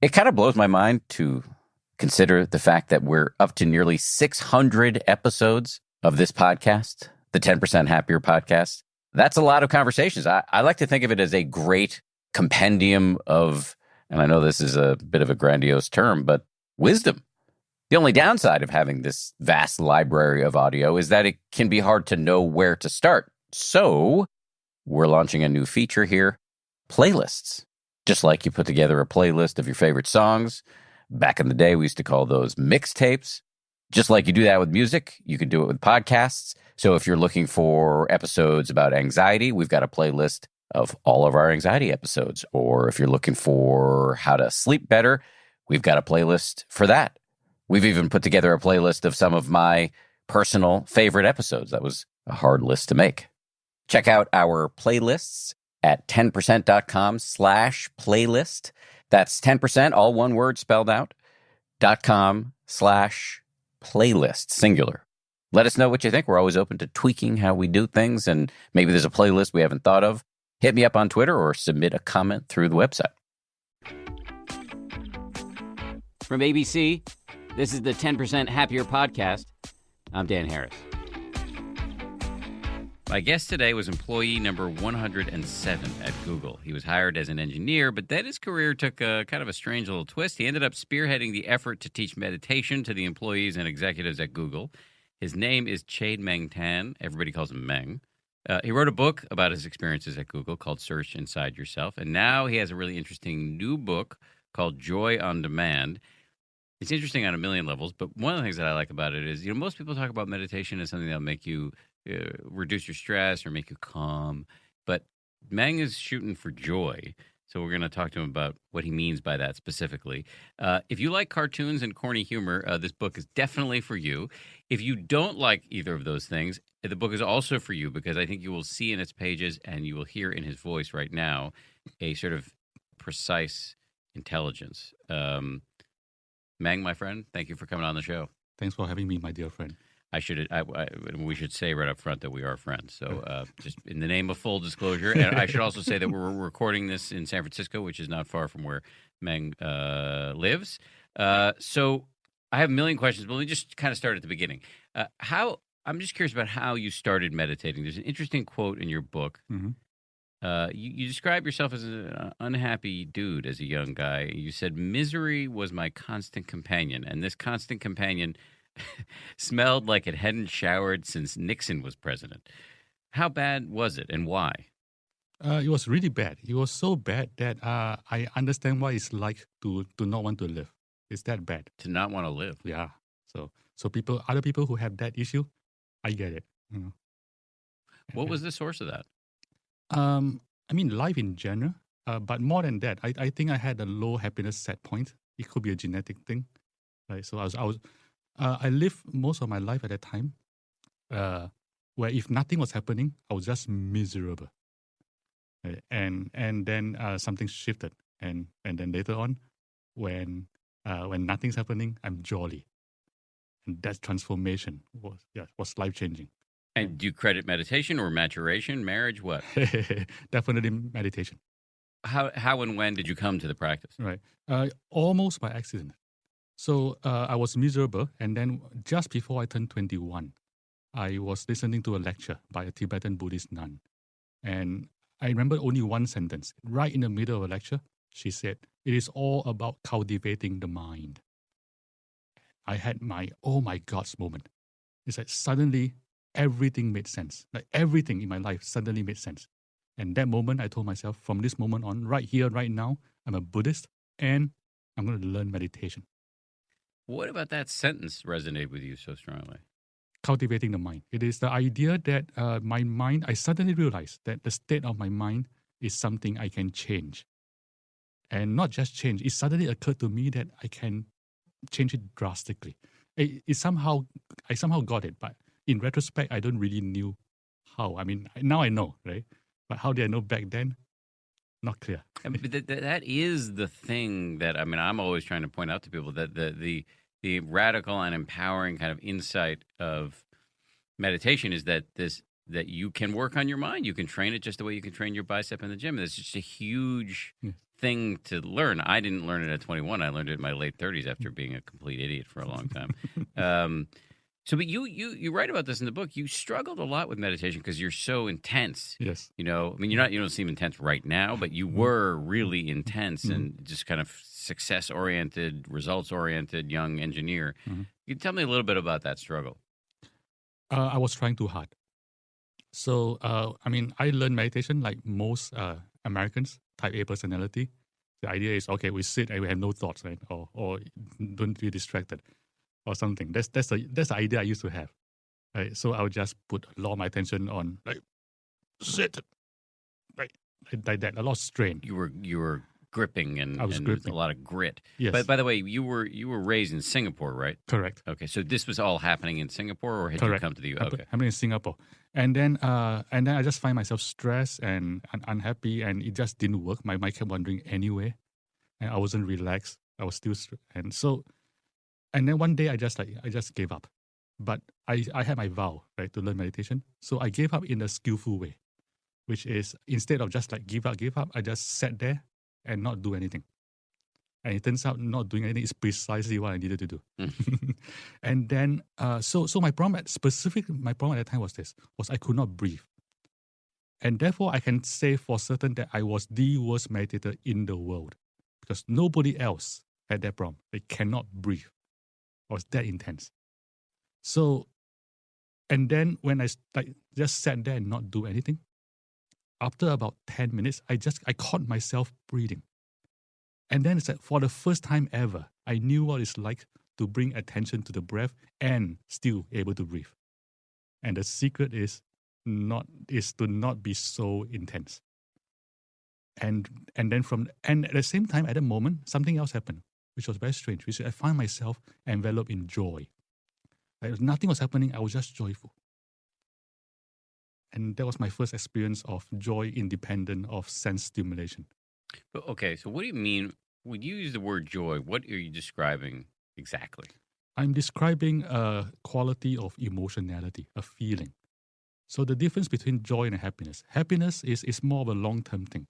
It kind of blows my mind to consider the fact that we're up to nearly 600 episodes of this podcast, the 10% Happier podcast. That's a lot of conversations. I like to think of it as a great compendium of, and I know this is a bit of a grandiose term, but wisdom. The only downside of having this vast library of audio is that it can be hard to know where to start. So we're launching a new feature here, playlists. Just like you put together a playlist of your favorite songs. Back in the day, we used to call those mixtapes. Just like you do that with music, you can do it with podcasts. So if you're looking for episodes about anxiety, we've got a playlist of all of our anxiety episodes. Or if you're looking for how to sleep better, we've got a playlist for that. We've even put together a playlist of some of my personal favorite episodes. That was a hard list to make. Check out our playlists at 10%.com/playlist. That's 10%, all one word spelled out, .com/playlist, singular. Let us know what you think. We're always open to tweaking how we do things, and maybe there's a playlist we haven't thought of. Hit me up on Twitter or submit a comment through the website. From ABC, this is the 10% Happier podcast. I'm Dan Harris. My guest today was employee number 107 at Google. He was hired as an engineer, but then his career took a kind of a strange little twist. He ended up spearheading the effort to teach meditation to the employees and executives at Google. His name is Chade-Meng Tan. Everybody calls him Meng. He wrote a book about his experiences at Google called Search Inside Yourself, and now he has a really interesting new book called Joy on Demand. It's interesting on a million levels, but one of the things that I like about it is, most people talk about meditation as something that'll make you reduce your stress or make you calm. But Meng is shooting for joy. So we're going to talk to him about what he means by that specifically. If you like cartoons and corny humor, this book is definitely for you. If you don't like either of those things, the book is also for you because I think you will see in its pages and you will hear in his voice right now a sort of precise intelligence. Meng, my friend, thank you for coming on the show. Thanks for having me, my dear friend. We should say right up front that we are friends. So just in the name of full disclosure, and I should also say that we're recording this in San Francisco, which is not far from where Meng lives. So I have a million questions, but let me just kind of start at the beginning. I'm just curious about how you started meditating. There's an interesting quote in your book. Mm-hmm. You describe yourself as an unhappy dude as a young guy. You said, misery was my constant companion, and this constant companion smelled like it hadn't showered since Nixon was president. How bad was it and why? It was really bad. It was so bad that I understand what it's like to not want to live. It's that bad. To not want to live? Yeah. So other people who have that issue, I get it. What was the source of that? Life in general. But more than that, I think I had a low happiness set point. It could be a genetic thing, right? So I lived most of my life at that time, where if nothing was happening, I was just miserable. Right? And then something shifted, and then later on, when nothing's happening, I'm jolly, and that transformation was life changing. And do you credit meditation or maturation, marriage, what? Definitely meditation. How and when did you come to the practice? Right, almost by accident. So I was miserable, and then just before I turned 21, I was listening to a lecture by a Tibetan Buddhist nun. And I remember only one sentence. Right in the middle of a lecture, she said, "It is all about cultivating the mind." I had my, oh my gosh moment. It's like suddenly everything made sense. Like everything in my life suddenly made sense. And that moment, I told myself, from this moment on, right here, right now, I'm a Buddhist, and I'm going to learn meditation. What about that sentence resonated with you so strongly? Cultivating the mind. It is the idea that my mind, I suddenly realized that the state of my mind is something I can change. And not just change, it suddenly occurred to me that I can change it drastically. I somehow got it, but in retrospect, I don't really knew how. Now I know, right? But how did I know back then? Not clear. But that is the thing that, I'm always trying to point out to people that the radical and empowering kind of insight of meditation is that you can work on your mind. You can train it just the way you can train your bicep in the gym. It's just a huge thing to learn. I didn't learn it at 21. I learned it in my late 30s after being a complete idiot for a long time. But you write about this in the book. You struggled a lot with meditation because you're so intense. Yes. You know, I mean, you don't seem intense right now, but you were really intense and just kind of success oriented, results oriented young engineer. Can you tell me a little bit about that struggle? I was trying too hard. So, I mean, I learned meditation like most Americans, type A personality. The idea is, okay, we sit and we have no thoughts, right? Or don't be distracted or something. That's the idea I used to have, right? So I would just put a lot of my attention on, like, sit, right? Like that, a lot of strain. You were gripping and gripping. A lot of grit. Yes. But by the way, you were raised in Singapore, right? Correct. Okay, so this was all happening in Singapore, or had you come to the U.S.? Okay, happening in Singapore, and then I just find myself stressed and unhappy, and it just didn't work. My mind kept wandering anyway, and I wasn't relaxed. I was still and then one day I just gave up. But I had my vow, right, to learn meditation, so I gave up in a skillful way, which is instead of just like give up, I just sat there and not do anything. And it turns out not doing anything is precisely what I needed to do. And then, so my problem at that time was I could not breathe. And therefore, I can say for certain that I was the worst meditator in the world because nobody else had that problem. They cannot breathe. I was that intense. So, and then when I just sat there and not do anything, after about 10 minutes, I caught myself breathing. And then it's like for the first time ever, I knew what it's like to bring attention to the breath and still able to breathe. And the secret is to not be so intense. And then at the same time, at the moment, something else happened, which was very strange, which I found myself enveloped in joy. Like nothing was happening, I was just joyful. And that was my first experience of joy independent of sense stimulation. Okay, so what do you mean when you use the word joy? What are you describing exactly? I'm describing a quality of emotionality, a feeling. So the difference between joy and happiness is more of a long-term thing,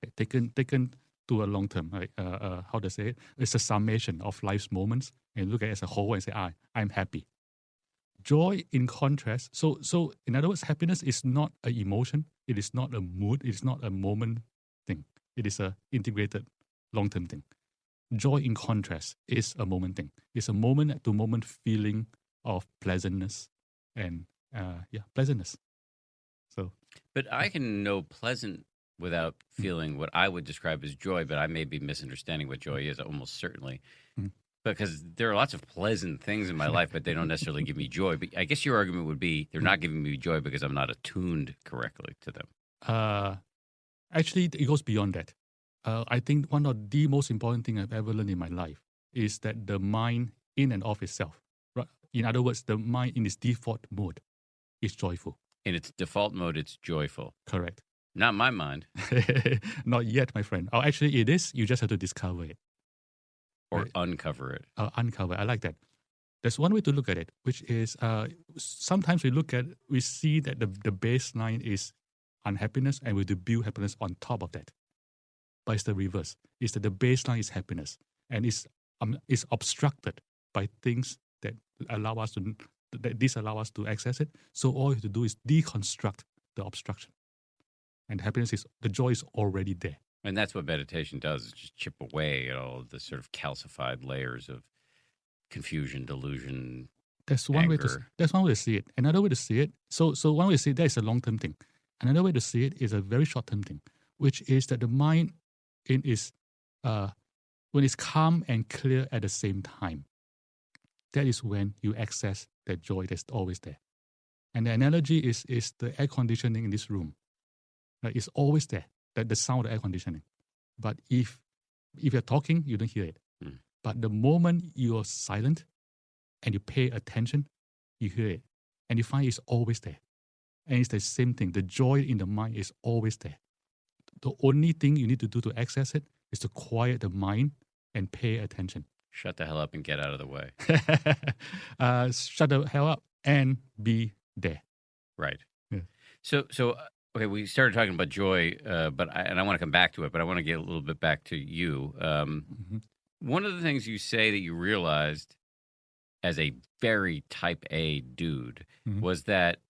right? Taken to a long term. Right? How to say it? It's a summation of life's moments, and look at it as a whole and say, I'm happy. Joy, in contrast, so in other words, happiness is not an emotion. It is not a mood. It is not a moment thing. It is a integrated long-term thing. Joy, in contrast, is a moment thing. It's a moment-to-moment feeling of pleasantness and pleasantness. So, but I can know pleasant without feeling what I would describe as joy, but I may be misunderstanding what joy is almost certainly. Because there are lots of pleasant things in my life, but they don't necessarily give me joy. But I guess your argument would be they're not giving me joy because I'm not attuned correctly to them. Actually, it goes beyond that. I think one of the most important things I've ever learned in my life is that the mind in and of itself, right? In other words, the mind in its default mode is joyful. In its default mode, it's joyful. Correct. Not my mind. Not yet, my friend. Oh, actually, it is. You just have to discover it. Or uncover it. Uncover. I like that. There's one way to look at it, which is sometimes we see that the baseline is unhappiness and we build happiness on top of that. But it's the reverse. It's that the baseline is happiness and it's obstructed by things that disallow us to access it. So all you have to do is deconstruct the obstruction. And the joy is already there. And that's what meditation does, is just chip away at all of the sort of calcified layers of confusion, delusion, That's one way to see it. Another way to see it, so one way to see it, that is a long-term thing. Another way to see it is a very short-term thing, which is that the mind when it's calm and clear at the same time, that is when you access that joy that's always there. And the analogy is the air conditioning in this room. Right? It's always there. That the sound of air conditioning. But if you're talking, you don't hear it. But the moment you're silent and you pay attention, you hear it. And you find it's always there. And it's the same thing. The joy in the mind is always there. The only thing you need to do to access it is to quiet the mind and pay attention. Shut the hell up and get out of the way. Shut the hell up and be there. Right. Yeah. So Okay, we started talking about joy, and I want to come back to it, but I want to get a little bit back to you. Mhm. One of the things you say that you realized as a very type A dude Mhm. was that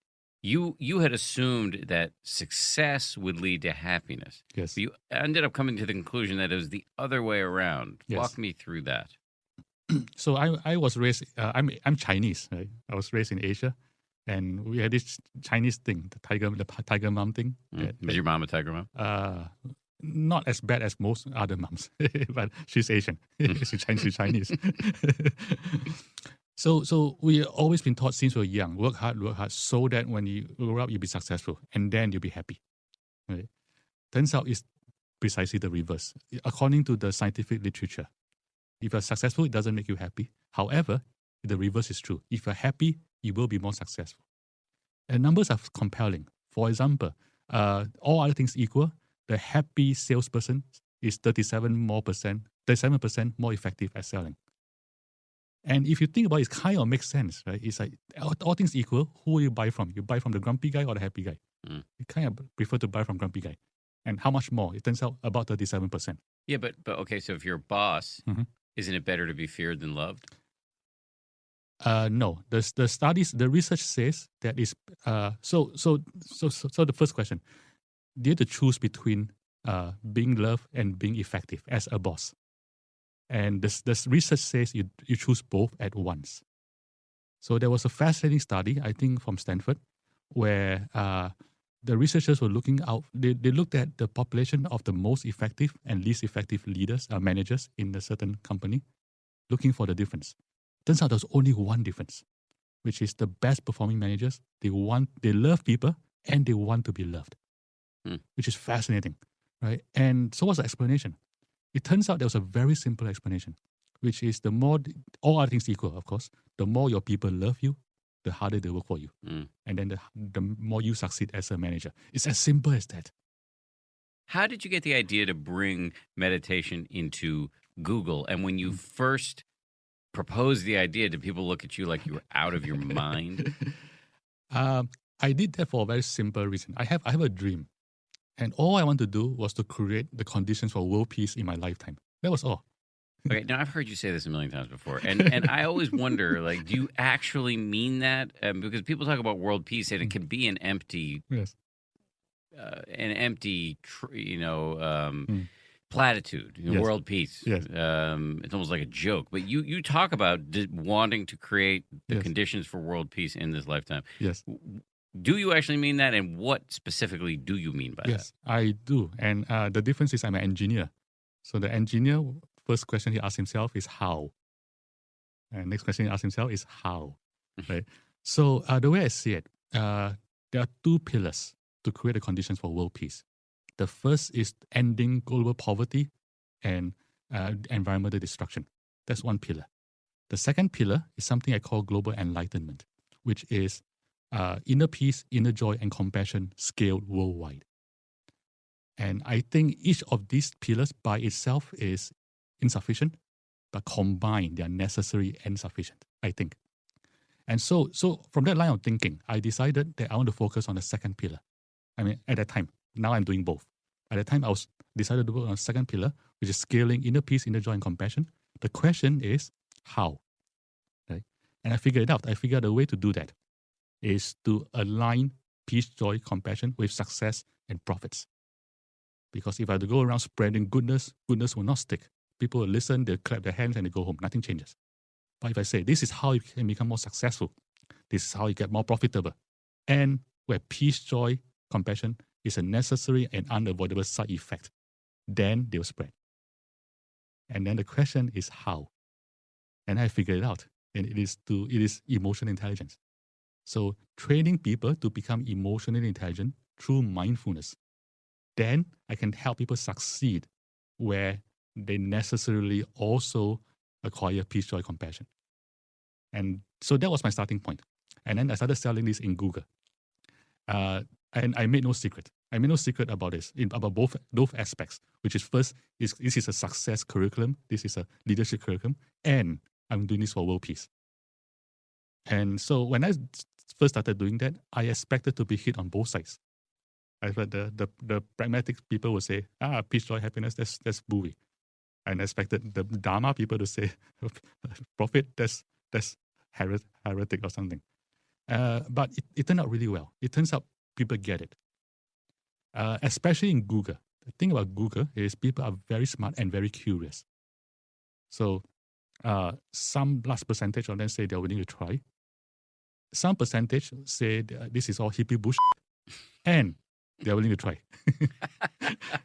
you had assumed that success would lead to happiness. Yes. But you ended up coming to the conclusion that it was the other way around. Yes. Walk me through that. So I was raised. I'm Chinese. Right? I was raised in Asia, and we had this Chinese thing, the tiger mom thing. Was your mom a tiger mom? Uh, not as bad as most other moms, but she's Asian. She's Chinese. So we always been taught since we're young, work hard, so that when you grow up, you'll be successful, and then you'll be happy. Right? Turns out it's precisely the reverse. According to the scientific literature, if you're successful, it doesn't make you happy. However, the reverse is true. If you're happy, you will be more successful. And numbers are compelling. For example, all other things equal, the happy salesperson is 37% more effective at selling. And if you think about it, it kind of makes sense, right? It's like all things equal, who will you buy from? You buy from the grumpy guy or the happy guy? You kind of prefer to buy from grumpy guy. And how much more? It turns out about 37%. Yeah, but okay. So if you're a boss, Mhm. isn't it better to be feared than loved? No, the studies, the research says that is so the first question, do you have to choose between being loved and being effective as a boss? And this research says you choose both at once. So there was a fascinating study, I think from Stanford, where the researchers were looking out. They looked at the population of the most effective and least effective leaders, managers in a certain company, looking for the difference. Turns out there's only one difference, which is the best performing managers. They love people and they want to be loved, which is fascinating, right? And so what's the explanation? It turns out there was a very simple explanation, which is the more, all other things equal, of course, the more your people love you, the harder they work for you. And then the more you succeed as a manager. It's as simple as that. How did you get the idea to bring meditation into Google? And when you first proposed the idea, did people look at you like you were out of your mind? I did that for a very simple reason. I have a dream. And all I want to do was to create the conditions for world peace in my lifetime. That was all. Okay, now I've heard you say this a million times before, and I always wonder, like, do you actually mean that? Because people talk about world peace, and it can be an empty, Yes. Platitude. Yes. World peace. Yes. It's almost like a joke. But you talk about wanting to create the Yes. conditions for world peace in this lifetime. Yes. Do you actually mean that? And what specifically do you mean by that? Yes, I do. And the difference is I'm an engineer. So the engineer, first question he asks himself is how. And next question he asks himself is how. Right? So the way I see it, there are two pillars to create the conditions for world peace. The first is ending global poverty and environmental destruction. That's one pillar. The second pillar is something I call global enlightenment, which is inner peace, inner joy, and compassion scaled worldwide. And I think each of these pillars by itself is insufficient, but combined, they are necessary and sufficient, I think. And so from that line of thinking, I decided that I want to focus on the second pillar. I mean, at that time, now I'm doing both. At that time, I was decided to work on the second pillar, which is scaling inner peace, inner joy, and compassion. The question is how, right? And I figured it out. I figured out a way to do that is to align peace, joy, compassion with success and profits. Because if I had to go around spreading goodness, goodness will not stick. People will listen, they'll clap their hands, and they go home. Nothing changes. But if I say, this is how you can become more successful, this is how you get more profitable, and where peace, joy, compassion is a necessary and unavoidable side effect, then they'll spread. And then the question is how. And I figured it out. And it is emotional intelligence. So training people to become emotionally intelligent through mindfulness. Then I can help people succeed where they necessarily also acquire peace, joy, compassion. And so that was my starting point. And then I started selling this in Google. And I made no secret. I made no secret about this, about both aspects, which is first, this is a success curriculum. This is a leadership curriculum. And I'm doing this for world peace. And so when I first started doing that, I expected to be hit on both sides. I've heard the pragmatic people will say, peace, joy, happiness, that's buoy. And expected the Dharma people to say, profit, that's heretic or something. But it turned out really well. It turns out people get it. Especially in Google. The thing about Google is people are very smart and very curious. So some large percentage of them say they're willing to try. Some percentage say this is all hippie bullshit, and they're willing to try.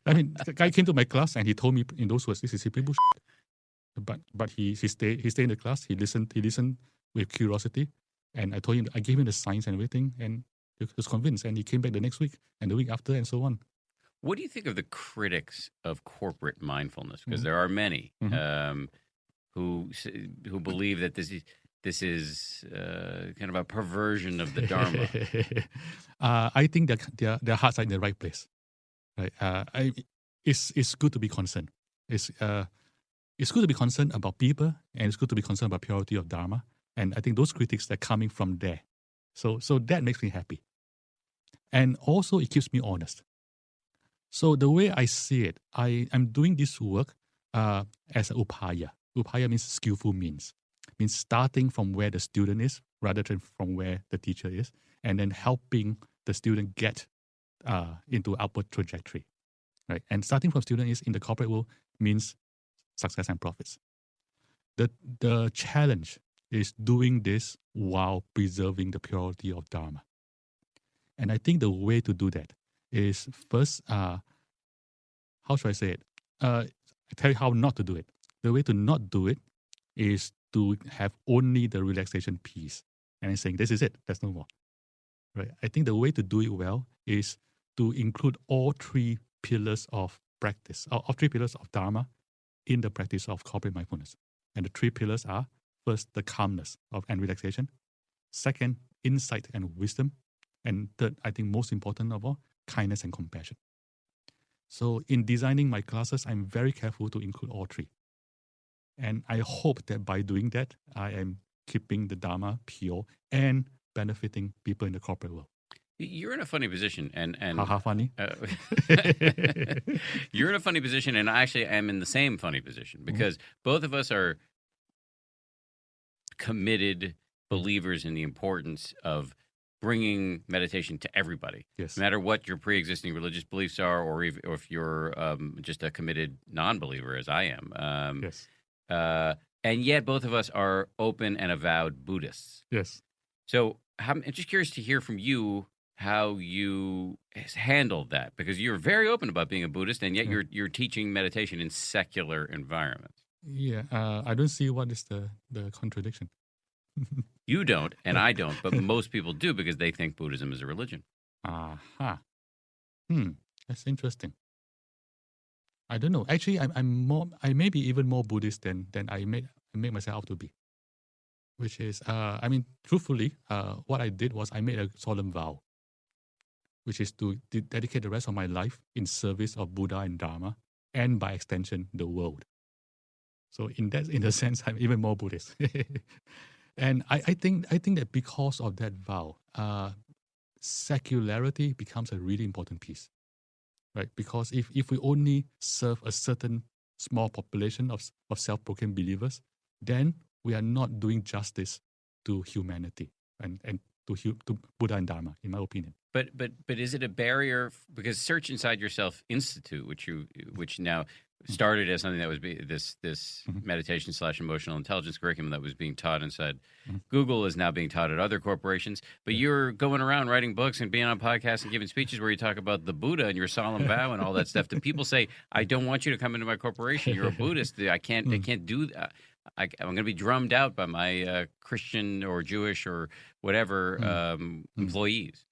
I mean, the guy came to my class and he told me in those words, this is hippie bullshit. But he stayed in the class. He listened with curiosity, and I gave him the science and everything, and he was convinced. And he came back the next week and the week after, and so on. What do you think of the critics of corporate mindfulness? Because there are many who believe that this is kind of a perversion of the Dharma. I think that their hearts are in the right place. Right? It's good to be concerned. It's good to be concerned about people, and it's good to be concerned about purity of Dharma. And I think those critics are coming from there. So that makes me happy. And also it keeps me honest. So the way I see it, I'm doing this work as an upaya. Upaya means skillful means. Means starting from where the student is rather than from where the teacher is, and then helping the student get into upward trajectory. Right? And starting from student is in the corporate world means success and profits. The challenge is doing this while preserving the purity of Dharma. And I think the way to do that is first, how should I say it? I tell you how not to do it. The way to not do it is to have only the relaxation piece. And I'm saying, this is it, there's no more. Right? I think the way to do it well is to include all three pillars of practice, all three pillars of Dharma in the practice of corporate mindfulness. And the three pillars are, first, the calmness and relaxation. Second, insight and wisdom. And third, I think most important of all, kindness and compassion. So in designing my classes, I'm very careful to include all three. And I hope that by doing that, I am keeping the Dharma pure and benefiting people in the corporate world. You're in a funny position, and Haha, funny. You're in a funny position, and I actually am in the same funny position because both of us are committed believers in the importance of bringing meditation to everybody. Yes. No matter what your pre-existing religious beliefs are, or if you're just a committed non-believer, as I am. Yes. And yet both of us are open and avowed Buddhists. Yes. So I'm just curious to hear from you how you handled that, because you're very open about being a Buddhist, and yet you're teaching meditation in secular environments. Yeah, I don't see what is the contradiction. You don't, and I don't, but most people do because they think Buddhism is a religion. Aha. That's interesting. I don't know. Actually, I may be even more Buddhist than I make myself out to be. Which is, truthfully, what I did was I made a solemn vow, which is to dedicate the rest of my life in service of Buddha and Dharma, and by extension, the world. So in a sense, I'm even more Buddhist. And I think that because of that vow, secularity becomes a really important piece, right? Because if we only serve a certain small population of self-proclaimed believers, then we are not doing justice to humanity and to Buddha and Dharma, in my opinion. But is it a barrier? Because Search Inside Yourself Institute, which now started as something that was this meditation / emotional intelligence curriculum that was being taught inside Google, is now being taught at other corporations. But you're going around writing books and being on podcasts and giving speeches where you talk about the Buddha and your solemn vow and all that stuff. Do people say, "I don't want you to come into my corporation. You're a Buddhist. I can't do that. I'm going to be drummed out by my Christian or Jewish or whatever employees."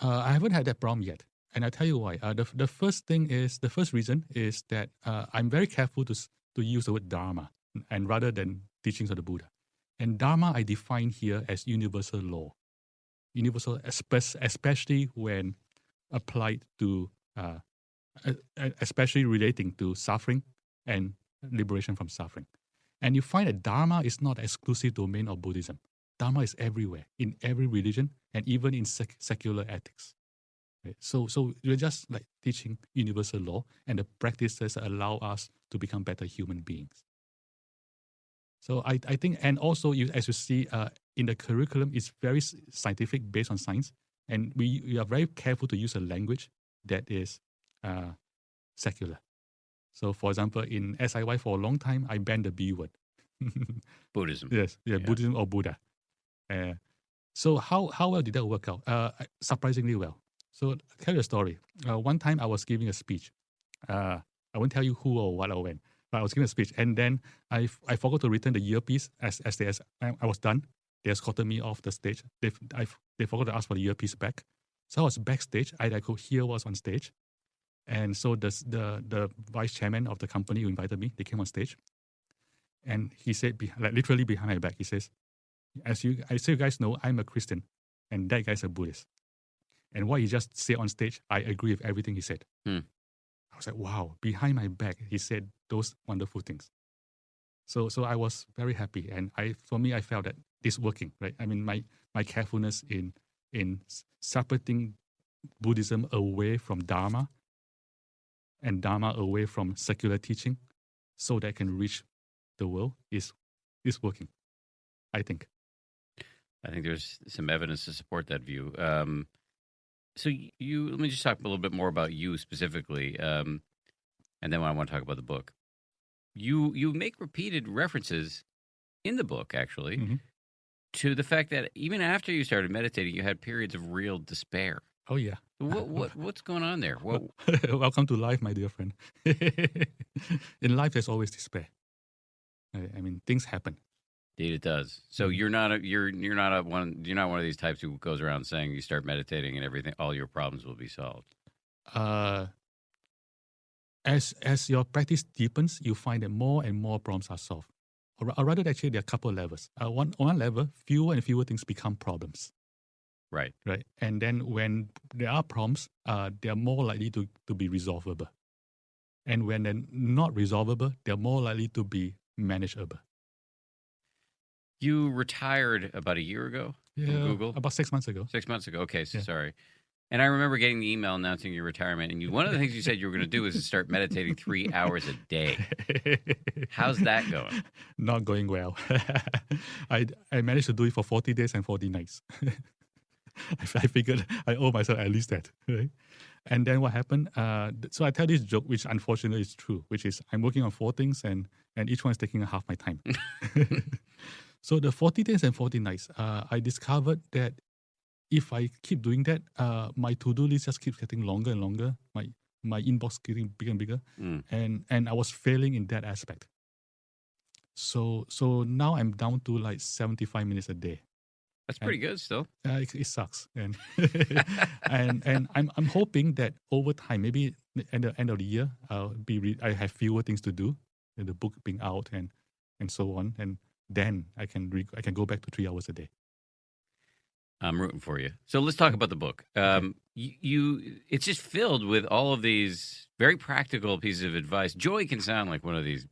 I haven't had that problem yet, and I'll tell you why. The first reason is that I'm very careful to use the word Dharma, and rather than teachings of the Buddha. And Dharma I define here as universal law, universal, especially when applied to, especially relating to suffering and liberation from suffering. And you find that Dharma is not an exclusive domain of Buddhism. Dharma is everywhere, in every religion, and even in secular ethics. Right? So we're just like teaching universal law, and the practices allow us to become better human beings. So I think, and also as you see in the curriculum, it's very scientific, based on science, and we are very careful to use a language that is secular. So, for example, in SIY for a long time, I banned the B word. Buddhism. Yes, yeah, Buddhism or Buddha. So how well did that work out? Surprisingly well. So I'll tell you a story. One time I was giving a speech. I won't tell you who or what or when, but I was giving a speech, and then I forgot to return the earpiece as I was done. They escorted me off the stage. They forgot to ask for the earpiece back. So I was backstage. I could hear what was on stage. And so the vice chairman of the company who invited me, they came on stage. And he said, like literally behind my back, he says, as you guys know, I'm a Christian and that guy's a Buddhist. And what he just said on stage, I agree with everything he said. I was like, wow, behind my back, he said those wonderful things. So I was very happy. And for me, I felt that this working, right? I mean, my carefulness in separating Buddhism away from Dharma and Dharma away from secular teaching so that I can reach the world is working, I think. I think there's some evidence to support that view. So let me just talk a little bit more about you specifically, and then I want to talk about the book. You make repeated references in the book, actually, to the fact that even after you started meditating, you had periods of real despair. Oh yeah. What's going on there? Welcome to life, my dear friend. In life, there's always despair. I mean, things happen. Indeed, it does. So you're not one of these types who goes around saying you start meditating and everything, all your problems will be solved. As your practice deepens, you find that more and more problems are solved. Or rather, actually, there are a couple of levels. On one level, fewer and fewer things become problems. Right. And then when there are problems, they are more likely to be resolvable. And when they're not resolvable, they're more likely to be manageable. You retired about a year ago from Google? About 6 months ago. 6 months ago. Okay, sorry. And I remember getting the email announcing your retirement. And one of the things you said you were going to do is to start meditating 3 hours a day. How's that going? Not going well. I managed to do it for 40 days and 40 nights. I figured I owe myself at least that. Right? And then what happened? So I tell this joke, which unfortunately is true, which is I'm working on 4 things and each one is taking half my time. So the 40 days and 40 nights, I discovered that if I keep doing that, my to-do list just keeps getting longer and longer. My inbox getting bigger and bigger. And I was failing in that aspect. So now I'm down to like 75 minutes a day. That's pretty good still. It sucks. And and I'm hoping that over time, maybe at the end of the year, I have fewer things to do, and the book being out and so on, and then I can go back to 3 hours a day. I'm rooting for you. So let's talk about the book. Okay. It's just filled with all of these very practical pieces of advice. Joy can sound like one of these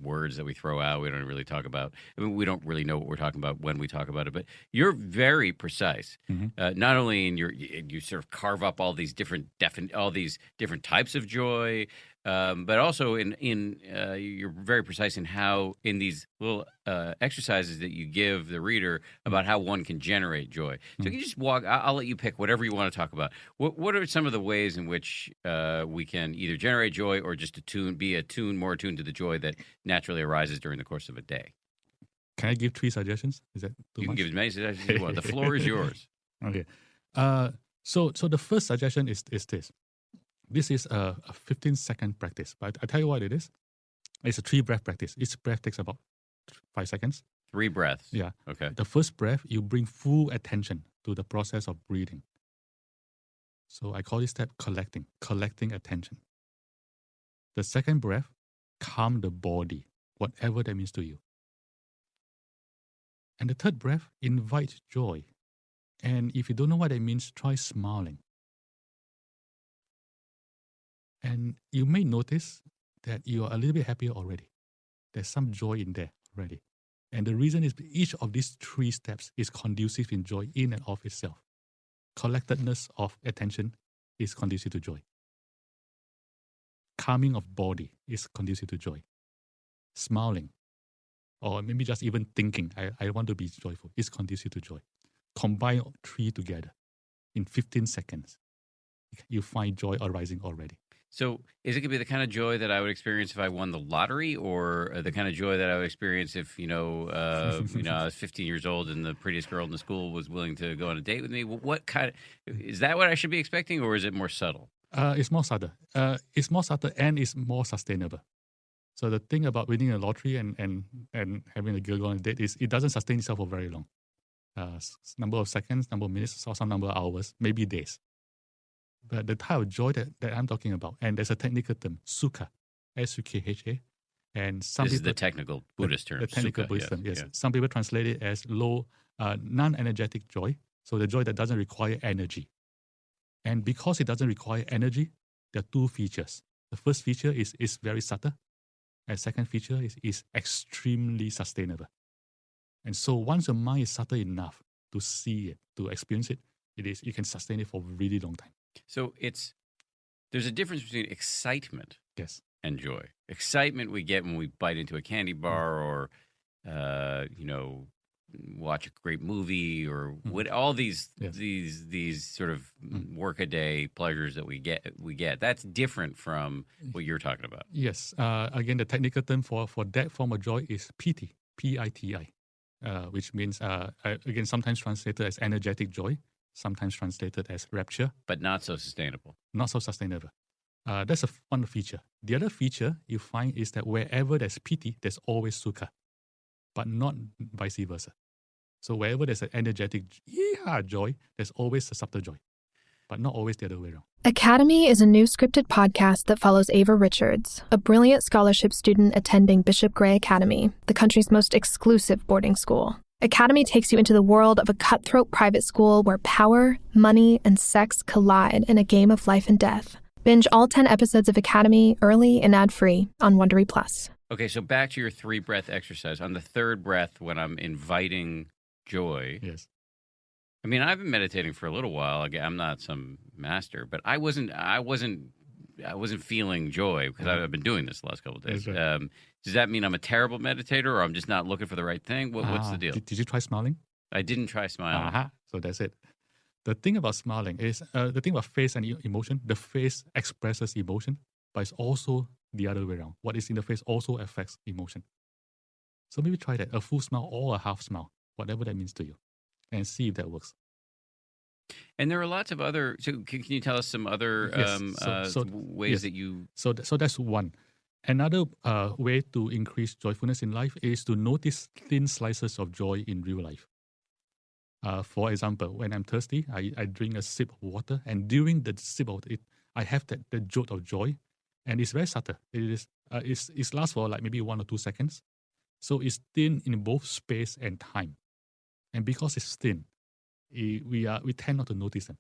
words that we throw out. We don't really talk about. I mean, we don't really know what we're talking about when we talk about it. But you're very precise. Not only in you sort of carve up all these different types of joy, but also in you're very precise in how in these little exercises that you give the reader about how one can generate joy. So can you just walk? I'll let you pick whatever you want to talk about. What are some of the ways in which we can either generate joy or just more attuned to the joy that naturally arises during the course of a day? Can I give 3 suggestions? Is that too much? You can give as many suggestions as you want. The floor is yours. Okay. So the first suggestion is this. This is a 15-second practice, but I tell you what it is. It's a 3-breath practice. Each breath takes about 5 seconds. 3 breaths. Yeah. Okay. The first breath, you bring full attention to the process of breathing. So I call this step collecting attention. The second breath, calm the body, whatever that means to you. And the third breath, invite joy. And if you don't know what that means, try smiling. And you may notice that you are a little bit happier already. There's some joy in there already. And the reason is each of these 3 steps is conducive in joy in and of itself. collectedness of attention is conducive to joy. Calming of body is conducive to joy. Smiling, or maybe just even thinking, I want to be joyful, is conducive to joy. Combine 3 together in 15 seconds. You find joy arising already. So is it going to be the kind of joy that I would experience if I won the lottery, or the kind of joy that I would experience if, I was 15 years old and the prettiest girl in the school was willing to go on a date with me? What kind of, is that what I should be expecting, or is it more subtle? It's more subtle. It's more subtle and it's more sustainable. So the thing about winning a lottery and having a girl go on a date is it doesn't sustain itself for very long. Number of seconds, number of minutes, or some number of hours, maybe days. But the type of joy that I'm talking about, and there's a technical term, sukha, S-U-K-H-A. And some this people, is the technical Buddhist term. The technical sukha, Buddhist term, yes. Yeah. Some people translate it as low, non-energetic joy. So the joy that doesn't require energy. And because it doesn't require energy, there are 2 features. The first feature is very subtle. And second feature is extremely sustainable. And so once your mind is subtle enough to see it, to experience it, you can sustain it for a really long time. So there's a difference between excitement Yes. and joy. Excitement we get when we bite into a candy bar or, watch a great movie or all these sort of workaday pleasures that we get. That's different from what you're talking about. Yes. Again, the technical term for that form of joy is piti, P-I-T-I, which means, again, sometimes translated as energetic joy, sometimes translated as rapture. But not so sustainable. Not so sustainable. That's one feature. The other feature you find is that wherever there's piti, there's always sukha, but not vice versa. So wherever there's an energetic joy, there's always a subtle joy, but not always the other way around. Academy is a new scripted podcast that follows Ava Richards, a brilliant scholarship student attending Bishop Gray Academy, the country's most exclusive boarding school. Academy takes you into the world of a cutthroat private school where power, money, and sex collide in a game of life and death. Binge all 10 episodes of Academy early and ad-free on Wondery Plus. Okay, so back to your 3-breath exercise. On the 3rd breath, when I'm inviting joy. Yes. I mean, I've been meditating for a little while. Again, I'm not some master, but I wasn't feeling joy because I've been doing this the last couple of days. Right. Does that mean I'm a terrible meditator, or I'm just not looking for the right thing? What's the deal? Did you try smiling? I didn't try smiling. So that's it. The thing about smiling is, the thing about face and emotion, the face expresses emotion, but it's also the other way around. What is in the face also affects emotion. So maybe try that, a full smile or a half smile, whatever that means to you, and see if that works. And there are lots of other. So can you tell us some other ways that you? So that's one. Another way to increase joyfulness in life is to notice thin slices of joy in real life. For example, when I'm thirsty, I drink a sip of water, and during the sip of it, I have the jolt of joy, and it's very subtle. It lasts for like maybe 1 or 2 seconds. So it's thin in both space and time. And because it's thin, we tend not to notice them.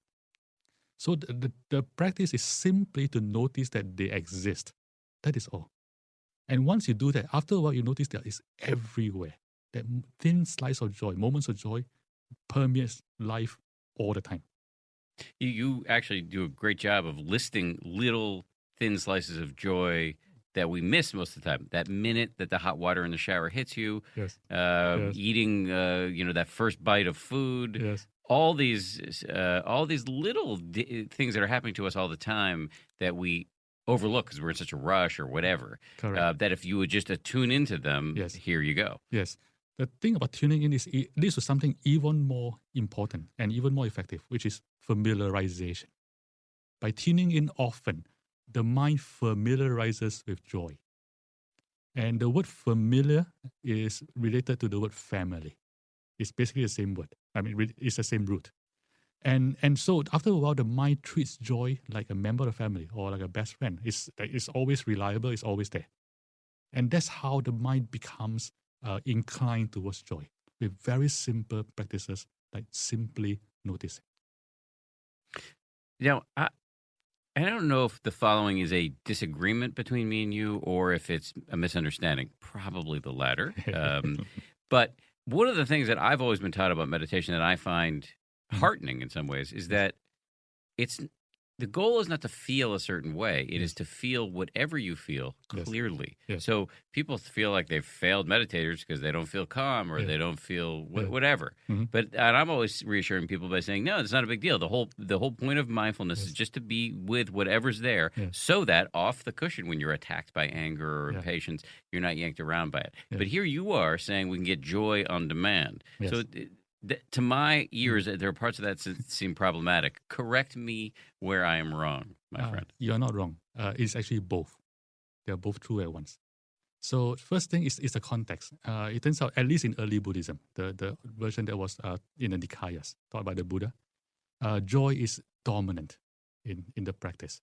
So the practice is simply to notice that they exist. That is all. And once you do that, after a while, you notice that it's everywhere. That thin slice of joy, moments of joy, permeates life all the time. You actually do a great job of listing little thin slices of joy that we miss most of the time. That minute that the hot water in the shower hits you, yes. Eating, that first bite of food. Yes. All these little things that are happening to us all the time that we overlook because we're in such a rush or whatever. Correct. That if you would just tune into them, yes. Here you go. Yes. The thing about tuning in is it leads to something even more important and even more effective, which is familiarization. By tuning in often, the mind familiarizes with joy. And the word familiar is related to the word family. It's basically the same word. I mean, it's the same root. And so after a while, the mind treats joy like a member of the family or like a best friend. It's always reliable. It's always there. And that's how the mind becomes inclined towards joy with very simple practices like simply noticing. Now, I don't know if the following is a disagreement between me and you or if it's a misunderstanding. Probably the latter. But one of the things that I've always been taught about meditation that I find heartening in some ways is that it's the goal is not to feel a certain way. It is to feel whatever you feel clearly. Yes. So people feel like they've failed meditators because they don't feel calm or they don't feel whatever. But and I'm always reassuring people by saying, no, it's not a big deal. The whole point of mindfulness is just to be with whatever's there, so that off the cushion when you're attacked by anger or impatience, you're not yanked around by it. But here you are saying we can get joy on demand. So to my ears, there are parts of that seem problematic. Correct me where I am wrong, my friend. You're not wrong. It's actually both. They're both true at once. So first thing is the context. It turns out, at least in early Buddhism, the version that was in the Nikayas, taught by the Buddha, joy is dominant in the practice.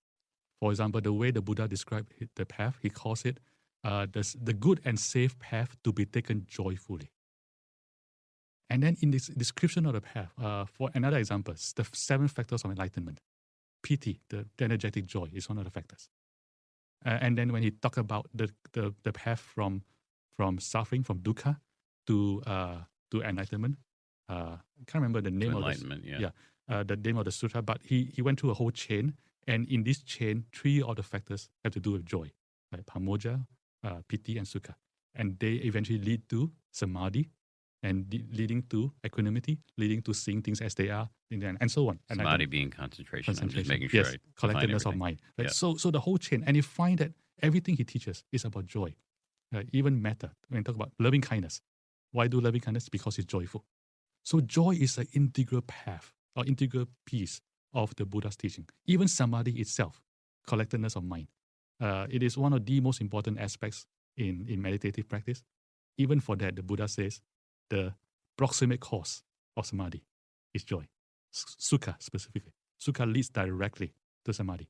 For example, the way the Buddha described the path, he calls it the good and safe path to be taken joyfully. And then in this description of the path, for another example, the 7 factors of enlightenment. Piti, the energetic joy, is one of the factors. And then when he talked about the path from suffering, from dukkha to enlightenment, I can't remember the name of enlightenment. The name of the sutra, but he went through a whole chain, and in this chain, 3 of the factors have to do with joy, right? Pamoja, piti, and sukha, and they eventually lead to samadhi, and leading to equanimity, leading to seeing things as they are, and so on. Samadhi being concentration. I'm just making sure. Yes, collectedness of mind. Right? So the whole chain, and you find that everything he teaches is about joy. Even metta, when you talk about loving kindness. Why do loving kindness? Because it's joyful. So joy is an integral path or integral piece of the Buddha's teaching. Even samadhi itself, collectedness of mind. It is one of the most important aspects in meditative practice. Even for that, the Buddha says, the proximate cause of samadhi is joy. Sukha specifically. Sukha leads directly to samadhi.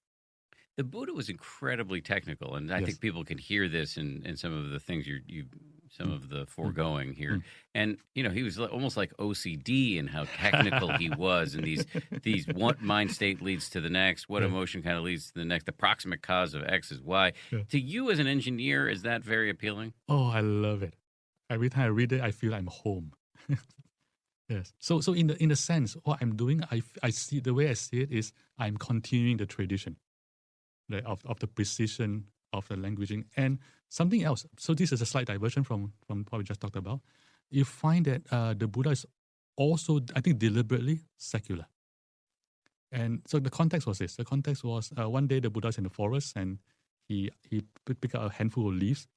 The Buddha was incredibly technical, and I think people can hear this in some of the things some of the foregoing here. And he was almost like OCD in how technical he was, and these what mind state leads to the next, what emotion kind of leads to the next, the proximate cause of X is Y. To you as an engineer, is that very appealing? Oh, I love it. Every time I read it, I feel I'm home. Yes. So in a sense, what I'm doing, I see the way I see it is I'm continuing the tradition, right, of the precision of the languaging and something else. So this is a slight diversion from what we just talked about. You find that the Buddha is also, I think, deliberately secular. And so the context was this. The context was one day the Buddha is in the forest and he picked up a handful of leaves.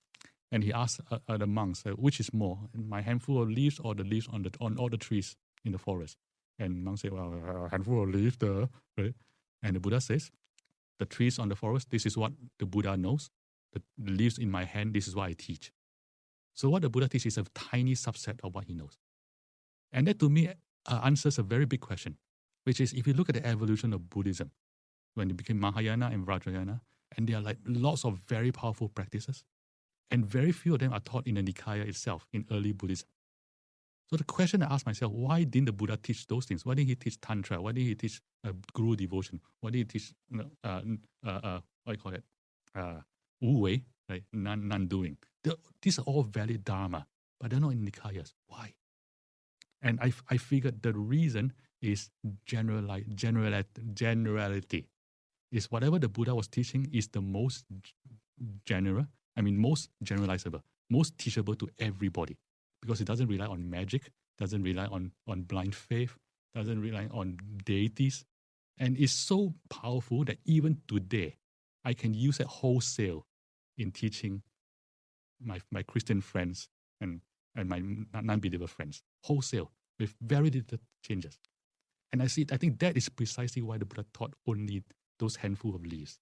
And he asked the monks, which is more, my handful of leaves or the leaves on all the trees in the forest? And monks say, well, a handful of leaves, right? And the Buddha says, the trees on the forest, this is what the Buddha knows. The leaves in my hand, this is what I teach. So what the Buddha teaches is a tiny subset of what he knows. And that to me answers a very big question, which is if you look at the evolution of Buddhism, when it became Mahayana and Vajrayana, and there are like lots of very powerful practices, and very few of them are taught in the Nikaya itself, in early Buddhism. So the question I ask myself, why didn't the Buddha teach those things? Why didn't he teach Tantra? Why didn't he teach Guru devotion? Why didn't he teach, what do you call it? Wu Wei, right? Non-doing. These are all valid Dharma, but they're not in Nikayas. Why? And I figured the reason is generality. Is whatever the Buddha was teaching is the most most generalizable, most teachable to everybody, because it doesn't rely on magic, doesn't rely on blind faith, doesn't rely on deities, and it's so powerful that even today, I can use it wholesale in teaching my Christian friends and my non-believer friends, wholesale, with very little changes. And I think that is precisely why the Buddha taught only those handful of leaves.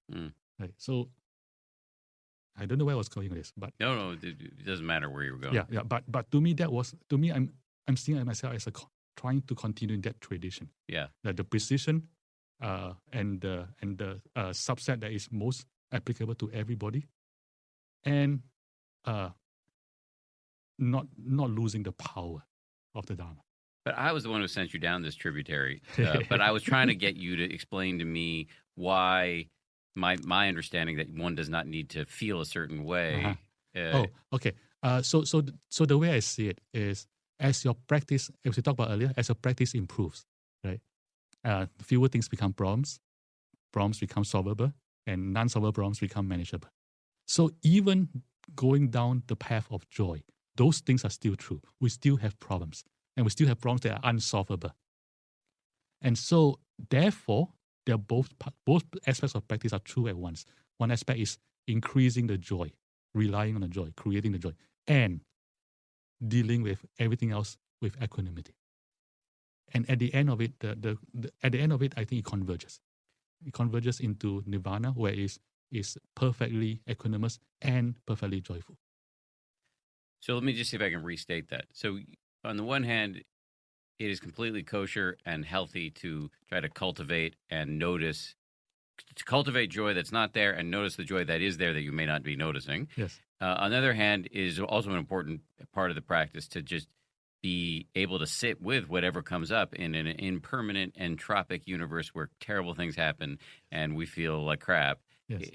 Right? So I don't know where I was going with this, but no, it doesn't matter where you're going. Yeah. But to me, I'm seeing myself as trying to continue in that tradition. Yeah, that the precision, and the subset that is most applicable to everybody, and not losing the power of the Dharma. But I was the one who sent you down this tributary. But I was trying to get you to explain to me why. My understanding that one does not need to feel a certain way. Okay. So the way I see it is, as your practice, as we talked about earlier, as your practice improves, right? Fewer things become problems. Problems become solvable, and non-solvable problems become manageable. So even going down the path of joy, those things are still true. We still have problems, and we still have problems that are unsolvable. And so, therefore, they're both aspects of practice are true at once. One aspect is increasing the joy, relying on the joy, creating the joy, and dealing with everything else with equanimity. And at the end of it, at the end of it, I think it converges. It converges into nirvana, where it is perfectly equanimous and perfectly joyful. So let me just see if I can restate that. So on the one hand, it is completely kosher and healthy to try to cultivate and notice, to cultivate joy that's not there and notice the joy that is there that you may not be noticing. Yes. On the other hand, it is also an important part of the practice to just be able to sit with whatever comes up in an impermanent entropic universe where terrible things happen and we feel like crap. Yes.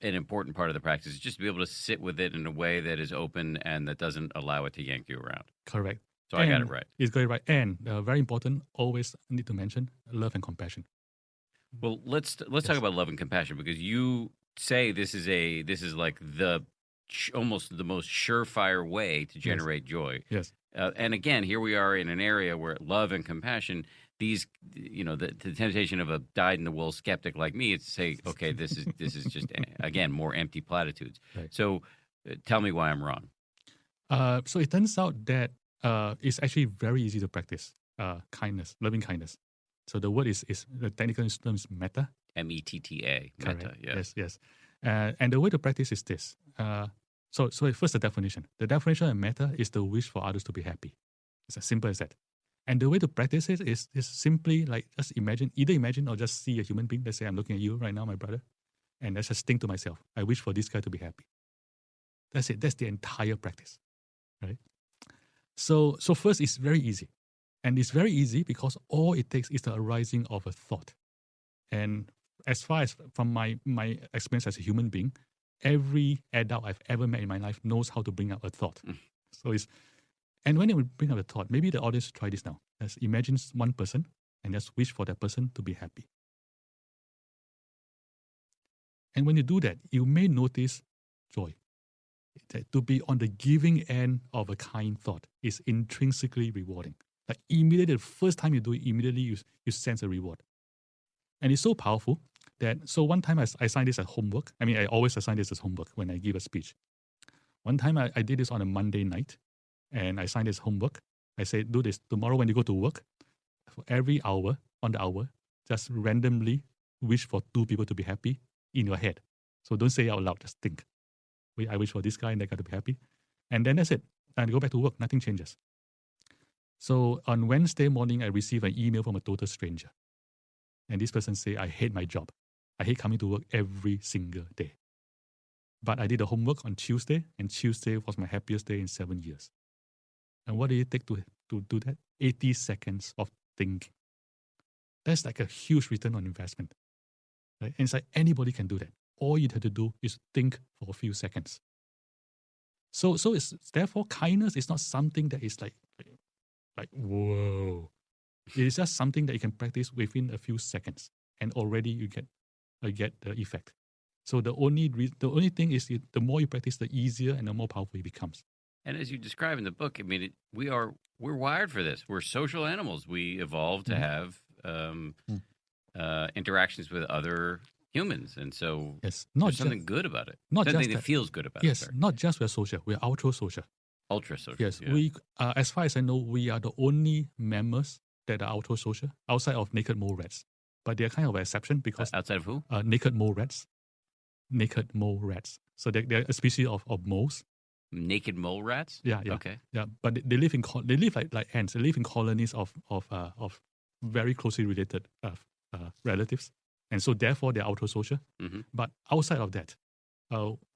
An important part of the practice is just to be able to sit with it in a way that is open and that doesn't allow it to yank you around. Correct. So I got it right. It's got it right. And very important, always need to mention love and compassion. Well, let's talk about love and compassion, because you say this is like almost the most surefire way to generate joy. Yes. And again, here we are in an area where love and compassion, these, the temptation of a dyed-in-the-wool skeptic like me is to say, okay, this is just, again, more empty platitudes. Right. So tell me why I'm wrong. So it turns out that it's actually very easy to practice kindness, loving kindness. So the word is the technical term is metta. METTA, metta, Yes. And the way to practice is this. So first the definition. The definition of metta is the wish for others to be happy. It's as simple as that. And the way to practice it is simply like just either imagine or just see a human being. Let's say I'm looking at you right now, my brother, and let's just think to myself, I wish for this guy to be happy. That's it. That's the entire practice, right? So first, it's very easy. And it's very easy because all it takes is the arising of a thought. And as far as from my experience as a human being, every adult I've ever met in my life knows how to bring up a thought. And when it would bring up a thought, maybe the audience should try this now. Let's imagine one person and just wish for that person to be happy. And when you do that, you may notice joy. That to be on the giving end of a kind thought is intrinsically rewarding. Like immediately, the first time you do it, immediately you sense a reward. And it's so powerful that, so one time I assigned this as homework. I mean, I always assign this as homework when I give a speech. One time I did this on a Monday night, and I assigned this homework. I said, do this tomorrow when you go to work. For every hour, on the hour, just randomly wish for 2 people to be happy in your head. So don't say it out loud, just think. I wish for this guy and that guy to be happy. And then that's it. And go back to work, nothing changes. So on Wednesday morning, I received an email from a total stranger. And this person said, I hate my job. I hate coming to work every single day. But I did the homework on Tuesday, and Tuesday was my happiest day in 7 years. And what did it take to do that? 80 seconds of thinking. That's like a huge return on investment. Right? And it's like anybody can do that. All you have to do is think for a few seconds. So it's therefore kindness is not something that is like whoa. It is just something that you can practice within a few seconds, and already you get the effect. So the only thing is the more you practice, the easier and the more powerful it becomes. And as you describe in the book, I mean, we're wired for this. We're social animals. We evolved to have interactions with other humans, and so there's something good about it. Something that feels good about it. Yes, not just we're social, we're ultra social. Ultra social. Yes, we as far as I know, we are the only mammals that are ultra social outside of naked mole rats. But they're kind of an exception because outside of who? Naked mole rats. Naked mole rats. So they're a species of moles. Naked mole rats? Yeah. Okay. Yeah, but they live like ants. They live in colonies of very closely related relatives, and so therefore they're ultra social. Mm-hmm. But outside of that,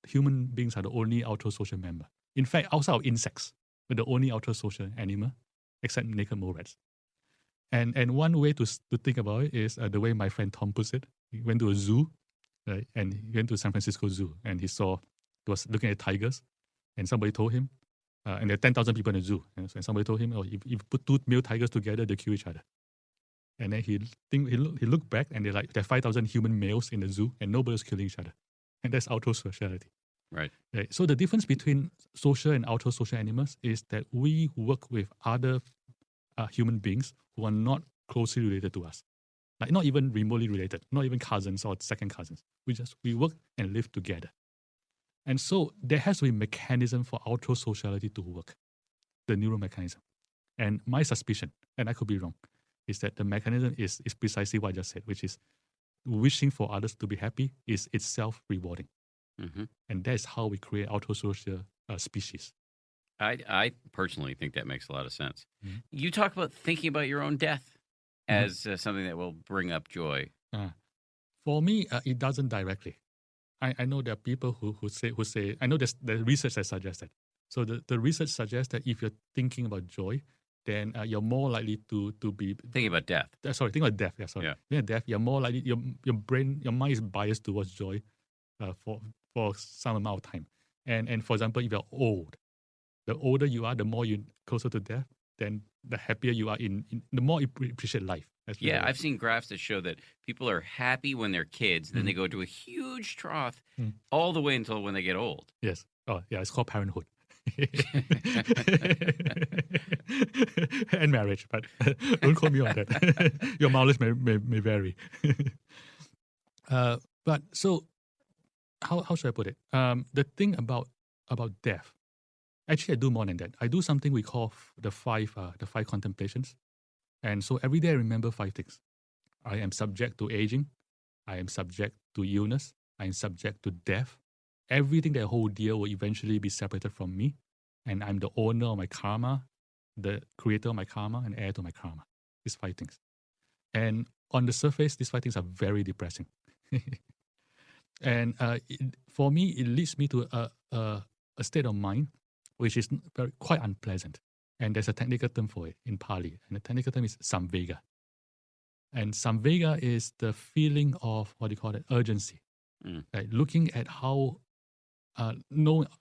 human beings are the only ultra social member. In fact, outside of insects, we're the only ultra social animal, except naked mole rats. And one way to think about it is the way my friend Tom puts it. He went to a zoo, right? And he went to San Francisco Zoo, and he was looking at tigers, and somebody told him, and there are 10,000 people in the zoo, and somebody told him, if you put 2 male tigers together, they kill each other. And then he looked back, and there are 5,000 human males in the zoo, and nobody's killing each other. And that's autosociality. Right. Right. So the difference between social and autosocial animals is that we work with other human beings who are not closely related to us, like not even remotely related, not even cousins or second cousins. We work and live together. And so there has to be a mechanism for autosociality to work, the neural mechanism. And my suspicion, and I could be wrong, is that the mechanism is precisely what I just said, which is wishing for others to be happy is itself rewarding. Mm-hmm. And that's how we create autosocial species. I personally think that makes a lot of sense. Mm-hmm. You talk about thinking about your own death as something that will bring up joy. For me, it doesn't directly. I know there are people who say I know there's research that suggests that. So the research suggests that if you're thinking about joy, then you're more likely to be thinking about death. Thinking about death. Yeah, sorry. Yeah. Thinking about death, you're more likely your mind is biased towards joy for some amount of time. And for example, if you're old, the older you are, the more you're closer to death, then the happier you are the more you appreciate life. Yeah, I've seen graphs that show that people are happy when they're kids, then they go to a huge trough all the way until when they get old. Yes. Oh, yeah, it's called parenthood. And marriage, but don't quote me on that. Your mileage may vary. But so, how should I put it? The thing about death, actually, I do more than that. I do something we call the five contemplations. And so every day I remember 5 things. I am subject to aging. I am subject to illness. I am subject to death. Everything that I hold dear will eventually be separated from me. And I'm the owner of my karma, the creator of my karma, and heir to my karma. These 5 things. And on the surface, these 5 things are very depressing. And for me, it leads me to a state of mind which is quite unpleasant. And there's a technical term for it in Pali. And the technical term is samvega. And samvega is the feeling of, urgency. Like looking at how,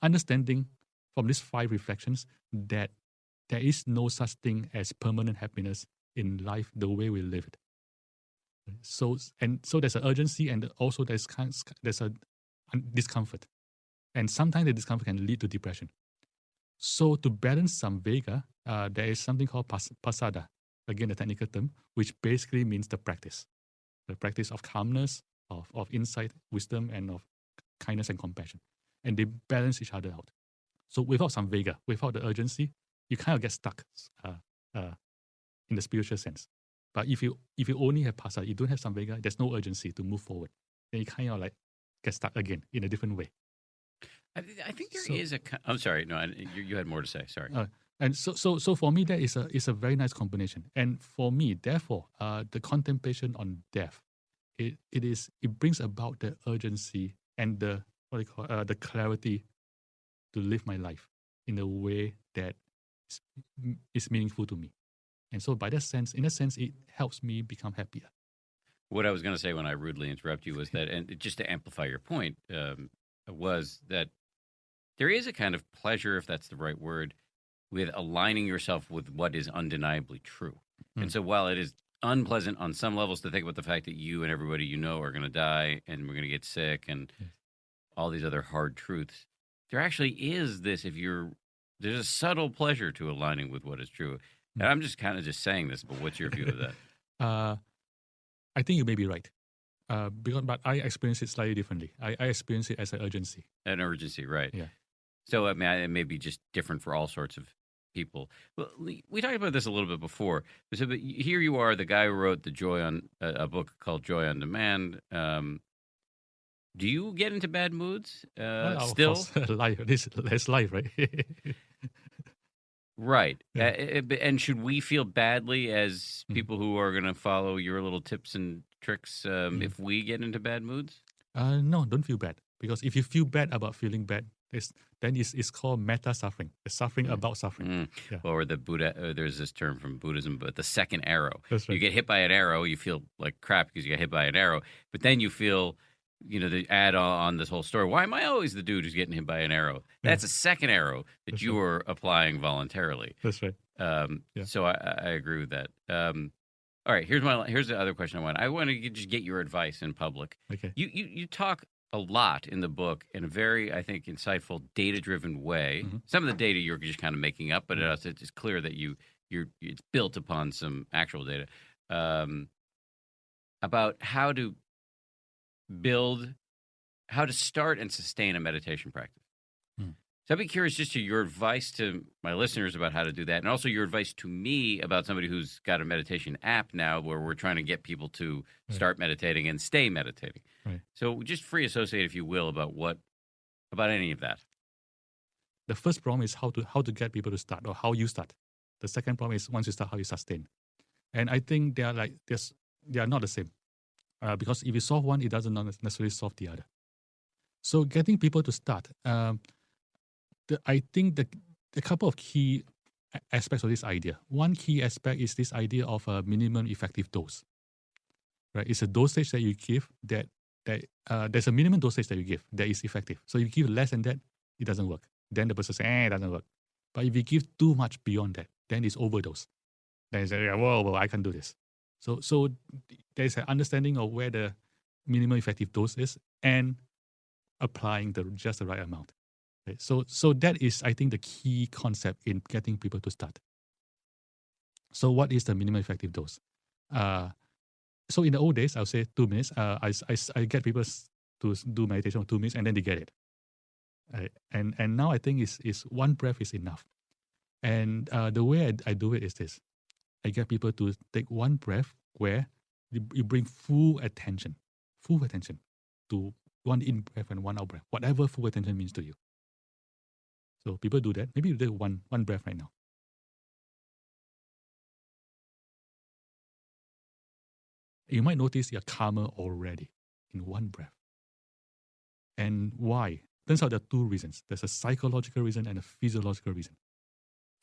understanding from these 5 reflections that there is no such thing as permanent happiness in life the way we live it. So there's an urgency, and also there's a discomfort. And sometimes the discomfort can lead to depression. So to balance samvega, there is something called pasada, again the technical term, which basically means the practice of calmness, of insight, wisdom, and of kindness and compassion. And they balance each other out. So without samvega, without the urgency, you kind of get stuck in the spiritual sense. But if you only have pasada, you don't have samvega, there's no urgency to move forward. Then you kind of like get stuck again in a different way. I think there is a. I'm sorry. No, you had more to say. Sorry. And so for me, that is a very nice combination. And for me, therefore, the contemplation on death, it brings about the urgency and the clarity to live my life in a way that is meaningful to me. And so, in a sense, it helps me become happier. What I was going to say when I rudely interrupt you was that, and just to amplify your point, was that there is a kind of pleasure, if that's the right word, with aligning yourself with what is undeniably true. And so while it is unpleasant on some levels to think about the fact that you and everybody you know are going to die and we're going to get sick and all these other hard truths, there actually is this, there's a subtle pleasure to aligning with what is true. And I'm just kind of saying this, but what's your view of that? I think you may be right. But I experience it slightly differently. I experience it as an urgency. An urgency, right. Yeah. So, I mean, it may be just different for all sorts of people. Well, we talked about this a little bit before. So, but here you are, the guy who wrote a book called Joy on Demand. Do you get into bad moods still? Life, that's life, right? Right. Yeah. And should we feel badly as people who are going to follow your little tips and tricks if we get into bad moods? No, don't feel bad. Because if you feel bad about feeling bad, then it's called meta suffering. The suffering about suffering. Yeah. Or the Buddha, there's this term from Buddhism, but the second arrow. That's right. You get hit by an arrow, you feel like crap because you got hit by an arrow. But then you feel, the add on this whole story. Why am I always the dude who's getting hit by an arrow? That's a second arrow that That's you were applying voluntarily. That's right. So I agree with that. All right, here's the other question I want to just get your advice in public. Okay. You talk a lot in the book in a very, I think, insightful, data-driven way. Mm-hmm. Some of the data you're just kind of making up, but it's clear that it's built upon some actual data about how to start and sustain a meditation practice. So I'd be curious just to your advice to my listeners about how to do that, and also your advice to me about somebody who's got a meditation app now where we're trying to get people to start meditating and stay meditating. Right. So just free associate, if you will, about any of that. The first problem is how to get people to start, or how you start. The second problem is once you start, how you sustain. And I think they are not the same. Because if you solve one, it doesn't necessarily solve the other. So getting people to start, I think a couple of key aspects of this idea. One key aspect is this idea of a minimum effective dose. Right? It's a dosage that you give that there's a minimum dosage that you give that is effective. So if you give less than that, it doesn't work. Then the person says, it doesn't work. But if you give too much beyond that, then it's overdose. Then you say, whoa, I can do this. So there's an understanding of where the minimum effective dose is and applying just the right amount. Right? So that is, I think, the key concept in getting people to start. So what is the minimum effective dose? So in the old days, I'll say 2 minutes. I get people to do meditation for 2 minutes and then they get it. And now I think is one breath is enough. And the way I do it is this. I get people to take one breath where you bring full attention to one in breath and one out breath, whatever full attention means to you. So people do that. Maybe you do one breath right now. You might notice you're calmer already in one breath. And why? Turns out there are 2 reasons. There's a psychological reason and a physiological reason.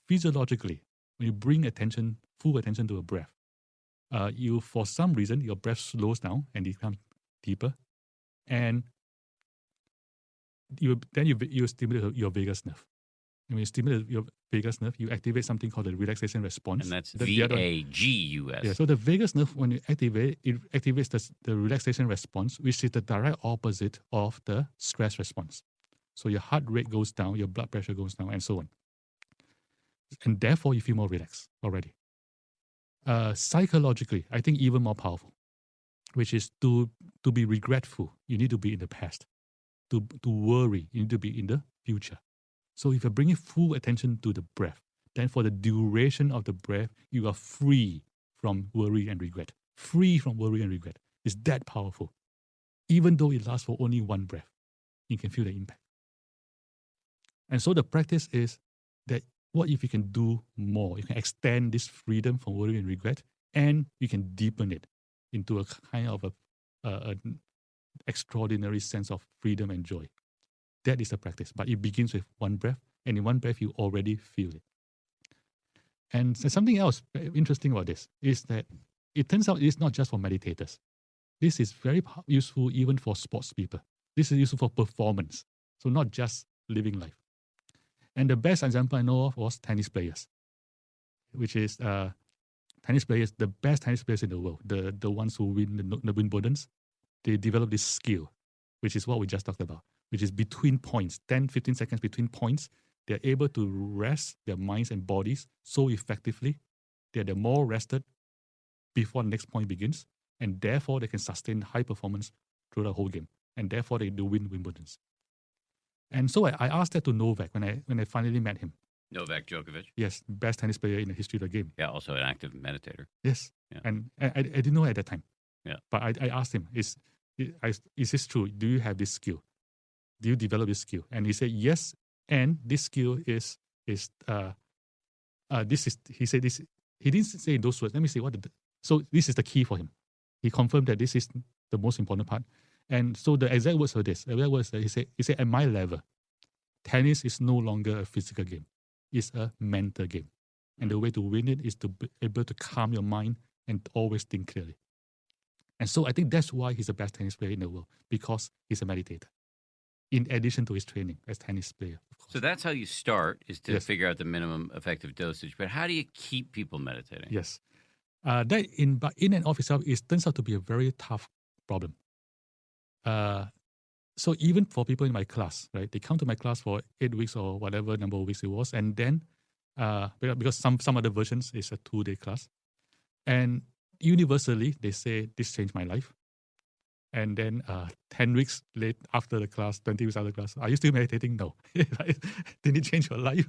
Physiologically, when you bring full attention to a breath, for some reason, your breath slows down and it becomes deeper. And you stimulate your vagus nerve. And when you stimulate your vagus nerve, you activate something called the relaxation response. And that's VAGUS. Yeah, so the vagus nerve, when you activate it, activates the relaxation response, which is the direct opposite of the stress response. So your heart rate goes down, your blood pressure goes down, and so on. And therefore, you feel more relaxed already. Psychologically, I think even more powerful, which is to be regretful, you need to be in the past. To worry, you need to be in the future. So if you're bringing full attention to the breath, then for the duration of the breath, you are free from worry and regret. Free from worry and regret. It's that powerful. Even though it lasts for only one breath, you can feel the impact. And so the practice is that what if you can do more? You can extend this freedom from worry and regret, and you can deepen it into a kind of an extraordinary sense of freedom and joy. That is the practice. But it begins with one breath, and in one breath, you already feel it. And something else interesting about this is that it turns out it's not just for meditators. This is very useful even for sports people. This is useful for performance. So not just living life. And the best example I know of was tennis players, which is tennis players, the best tennis players in the world, the ones who win the Wimbledons, they develop this skill, which is what we just talked about, which is between points, 10, 15 seconds between points, they're able to rest their minds and bodies so effectively that they're more rested before the next point begins, and therefore they can sustain high performance through the whole game, and therefore they do win Wimbledons. And so I asked that to Novak when I finally met him. Novak Djokovic? Yes, best tennis player in the history of the game. Yeah, also an active meditator. Yes, yeah. And I didn't know at that time. Yeah. But I asked him, is this true? Do you have this skill? Do you develop this skill? And he said, yes, and this skill he said this, he didn't say those words. Let me see so this is the key for him. He confirmed that this is the most important part. And so the exact words are this. The exact words he said, at my level, tennis is no longer a physical game. It's a mental game. And the way to win it is to be able to calm your mind and always think clearly. And so I think that's why he's the best tennis player in the world, because he's a meditator, in addition to his training as tennis player. Of course. So that's how you start, is to figure out the minimum effective dosage. But how do you keep people meditating? Yes. That in and of itself, it turns out to be a very tough problem. So even for people in my class, right, they come to my class for 8 weeks or whatever number of weeks it was, and then because some other versions is a 2-day class, and universally they say this changed my life. And then 10 weeks late after the class, 20 weeks after the class, are you still meditating? No. Did it change your life?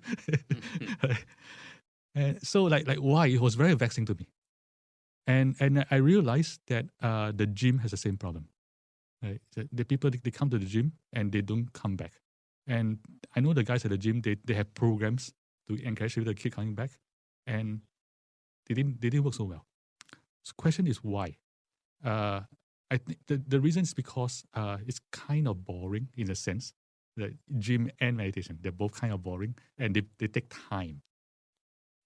And so like why? It was very vexing to me. And I realized that the gym has the same problem. Right? The people, they come to the gym and they don't come back. And I know the guys at the gym, they have programs to encourage people to keep coming back. And they didn't work so well. So the question is why? I think the reason is because it's kind of boring in a sense. The gym and meditation, they're both kind of boring and they take time.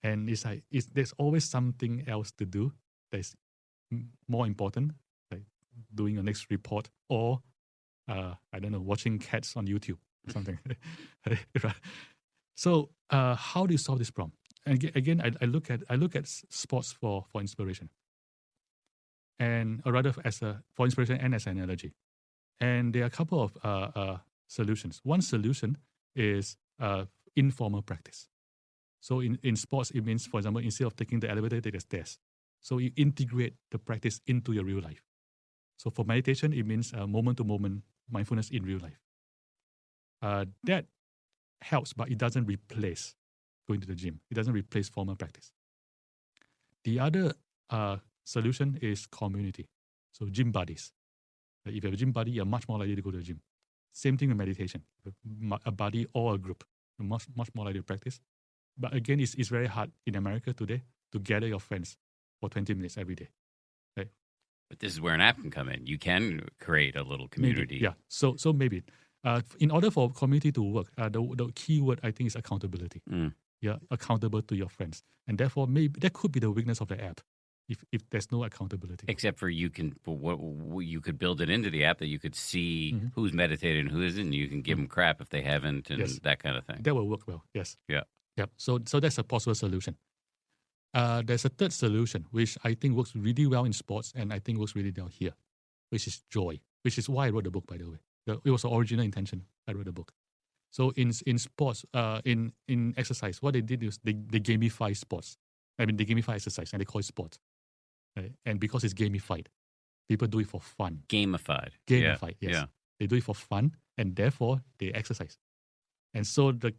And it's like there's always something else to do that's more important, like doing your next report or, I don't know, watching cats on YouTube or something. So how do you solve this problem? And again, I look at sports for inspiration. And or rather for inspiration and as an analogy. And there are a couple of solutions. One solution is informal practice. So in sports, it means, for example, instead of taking the elevator, take the stairs. So you integrate the practice into your real life. So for meditation, it means moment-to-moment mindfulness in real life. That helps, but it doesn't replace going to the gym. It doesn't replace formal practice. The other solution is community. So gym buddies. If you have a gym buddy, you're much more likely to go to the gym. Same thing with meditation. A buddy or a group, you're much more likely to practice. But again, it's very hard in America today to gather your friends for 20 minutes every day. Right? But this is where an app can come in. You can create a little community. Maybe, yeah. So maybe. In order for community to work, the key word I think is accountability. You're accountable to your friends. And therefore, maybe that could be the weakness of the app. If there's no accountability. Except for you could build it into the app that you could see who's meditated and who isn't, and you can give them crap if they haven't, and that kind of thing. That will work well, yes. Yeah. So that's a possible solution. There's a third solution, which I think works really well in sports, and I think works really well here, which is joy, which is why I wrote the book, by the way. It was the original intention I wrote the book. So in sports, in exercise, what they did is they gamify sports. They gamify exercise, and they call it sport. Right? And because it's gamified, people do it for fun. Gamified, yes. Yeah. They do it for fun, and therefore they exercise. And so the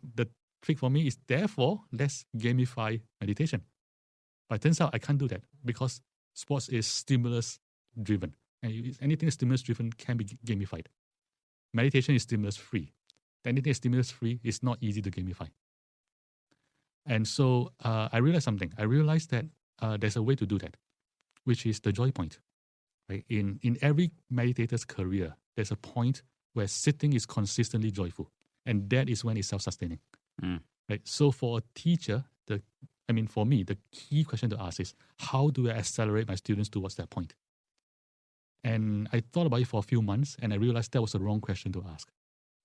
trick for me is therefore let's gamify meditation. But it turns out I can't do that because sports is stimulus driven, and anything stimulus driven can be gamified. Meditation is stimulus free. Anything stimulus free is not easy to gamify. And so I realized something. I realized that there's a way to do that, which is the joy point. Right? In every meditator's career, there's a point where sitting is consistently joyful. And that is when it's self-sustaining. Right? So for a teacher, for me, the key question to ask is, how do I accelerate my students towards that point? And I thought about it for a few months, and I realized that was the wrong question to ask.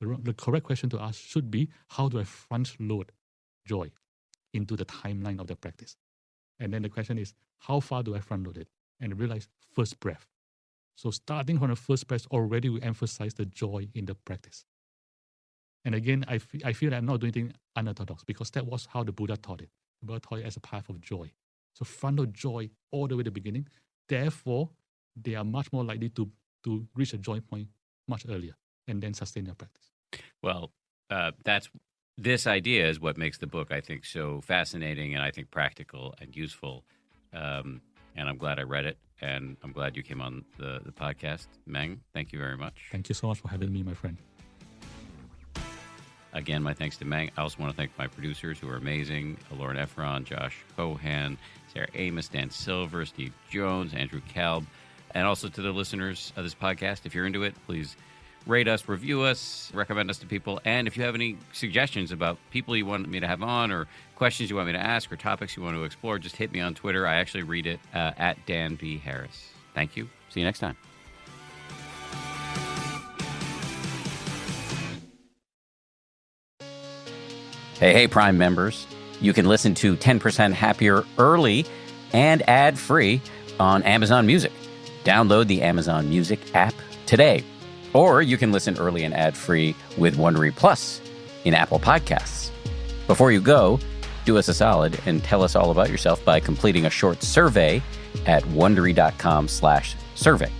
The correct question to ask should be, how do I front load joy into the timeline of the practice? And then the question is, how far do I front load it? And I realized, first breath. So starting from the first breath, already we emphasize the joy in the practice. And again, I feel that I'm not doing anything unorthodox because that was how the Buddha taught it. The Buddha taught it as a path of joy. So front load joy all the way to the beginning. Therefore, they are much more likely to reach a joy point much earlier and then sustain their practice. Well, this idea is what makes the book, I think, so fascinating and I think practical and useful. And I'm glad I read it, and I'm glad you came on the podcast. Meng, thank you very much. Thank you so much for having me, my friend. Again, my thanks to Meng. I also want to thank my producers who are amazing, Lauren Efron, Josh Cohan, Sarah Amos, Dan Silver, Steve Jones, Andrew Kalb, and also to the listeners of this podcast. If you're into it, please rate us, review us, recommend us to people. And if you have any suggestions about people you want me to have on or questions you want me to ask or topics you want to explore, just hit me on Twitter. I actually read it at Dan B. Harris. Thank you. See you next time. Hey, Prime members. You can listen to 10% Happier early and ad-free on Amazon Music. Download the Amazon Music app today. Or you can listen early and ad-free with Wondery Plus in Apple Podcasts. Before you go, do us a solid and tell us all about yourself by completing a short survey at Wondery.com/survey.